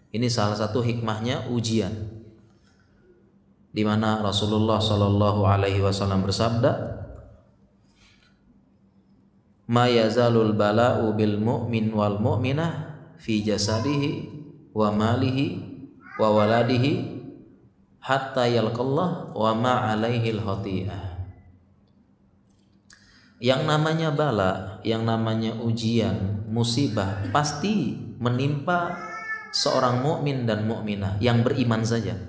Ini salah satu hikmahnya ujian, di mana Rasulullah Shallallahu Alaihi Wasallam bersabda, "Ma yazalul bala'u bil mu'min wal mu'minah fi jasadihi wa malihi wa waladihi hatta yalqallah wa ma alaihil khati'ah." Yang namanya bala, yang namanya ujian, musibah pasti menimpa seorang mukmin dan mukminah yang beriman saja.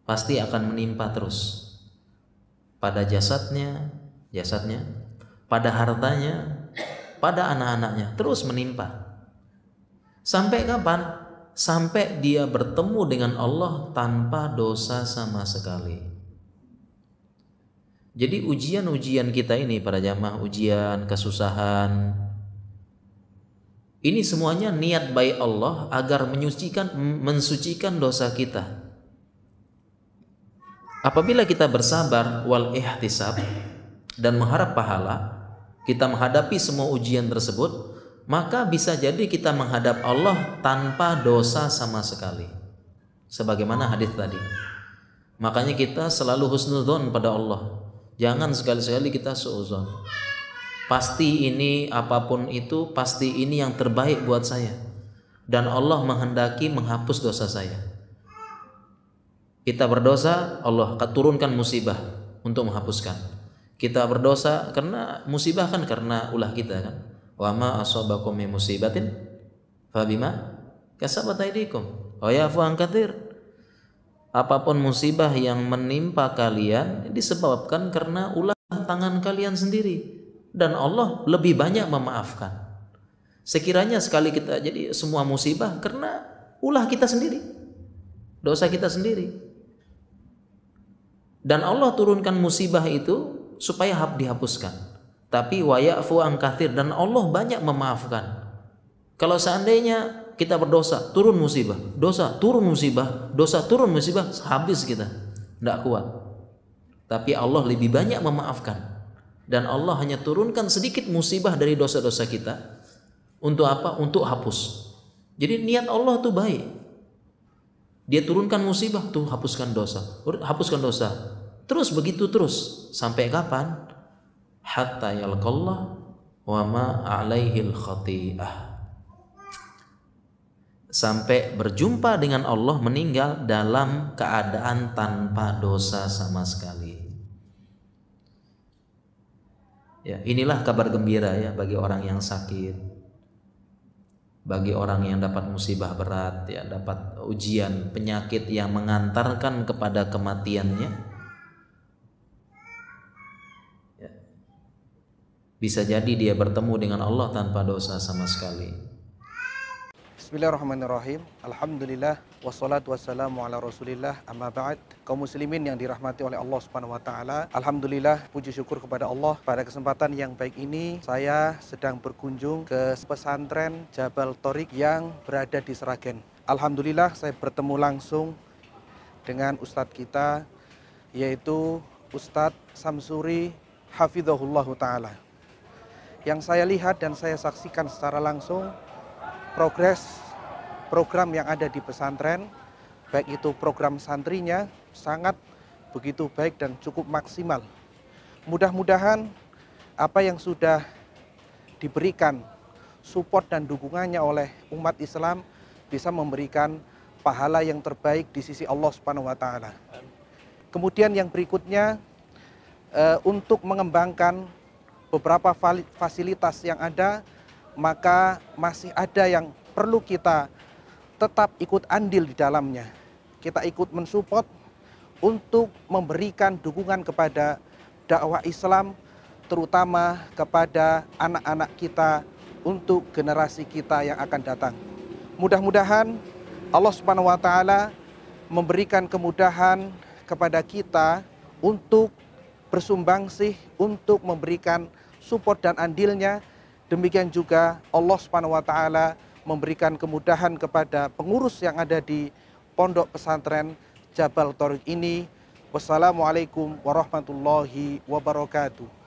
Pasti akan menimpa terus pada jasadnya, pada hartanya, pada anak-anaknya, terus menimpa. Sampai kapan? Sampai dia bertemu dengan Allah tanpa dosa sama sekali. Jadi ujian-ujian kita ini para jamaah, ujian, kesusahan, ini semuanya niat baik Allah agar mensucikan dosa kita. Apabila kita bersabar wal ihtisab dan mengharap pahala, kita menghadapi semua ujian tersebut, maka bisa jadi kita menghadap Allah tanpa dosa sama sekali. Sebagaimana hadis tadi. Makanya kita selalu husnudzon pada Allah. Jangan sekali-sekali kita suudzon. Pasti ini, apapun itu, pasti ini yang terbaik buat saya. Dan Allah menghendaki menghapus dosa saya. Kita berdosa, Allah akan turunkan musibah untuk menghapuskan. Kita berdosa karena musibah kan karena ulah kita kan. Wa ma asabakum min musibatin fabima kasabat aydikum wa yafu an katsir. Apapun musibah yang menimpa kalian disebabkan karena ulah tangan kalian sendiri, dan Allah lebih banyak memaafkan. Sekiranya sekali kita jadi semua musibah karena ulah kita sendiri, dosa kita sendiri, dan Allah turunkan musibah itu supaya dihapuskan. Tapi wa ya'fu an katsir, dan Allah banyak memaafkan. Kalau seandainya kita berdosa, turun musibah, dosa, turun musibah, dosa, turun musibah, habis kita, tidak kuat. Tapi Allah lebih banyak memaafkan, dan Allah hanya turunkan sedikit musibah dari dosa-dosa kita. Untuk apa? Untuk hapus. Jadi niat Allah tuh baik. Dia turunkan musibah tuh, hapuskan dosa, terus begitu terus sampai kapan? Hatta yalqallah wa ma alaihil khati'ah. Sampai berjumpa dengan Allah, meninggal dalam keadaan tanpa dosa sama sekali. Ya, inilah kabar gembira ya bagi orang yang sakit, bagi orang yang dapat musibah berat, ya, dapat ujian, penyakit yang mengantarkan kepada kematiannya. Ya. Bisa jadi dia bertemu dengan Allah tanpa dosa sama sekali. Bismillahirrahmanirrahim. Alhamdulillah wassalatu wassalamu ala Rasulillah, amma ba'd. Kaum muslimin yang dirahmati oleh Allah Subhanahu wa taala. Alhamdulillah, puji syukur kepada Allah. Pada kesempatan yang baik ini saya sedang berkunjung ke pesantren Jabal Thorik yang berada di Sragen. Alhamdulillah saya bertemu langsung dengan ustadz kita, yaitu Ustadz Samsuri hafizahullahu taala. Yang saya lihat dan saya saksikan secara langsung progres program yang ada di pesantren, baik itu program santrinya, sangat begitu baik dan cukup maksimal. Mudah-mudahan apa yang sudah diberikan support dan dukungannya oleh umat Islam bisa memberikan pahala yang terbaik di sisi Allah Subhanahu wa taala. Kemudian yang berikutnya, untuk mengembangkan beberapa fasilitas yang ada, maka masih ada yang perlu kita tetap ikut andil di dalamnya. Kita ikut mensupport untuk memberikan dukungan kepada dakwah Islam, terutama kepada anak-anak kita, untuk generasi kita yang akan datang. Mudah-mudahan Allah Subhanahu wa taala memberikan kemudahan kepada kita untuk bersumbangsih, untuk memberikan support dan andilnya. Demikian juga Allah Subhanahu wa taala memberikan kemudahan kepada pengurus yang ada di pondok pesantren Jabal Thorik ini. Wassalamualaikum warahmatullahi wabarakatuh.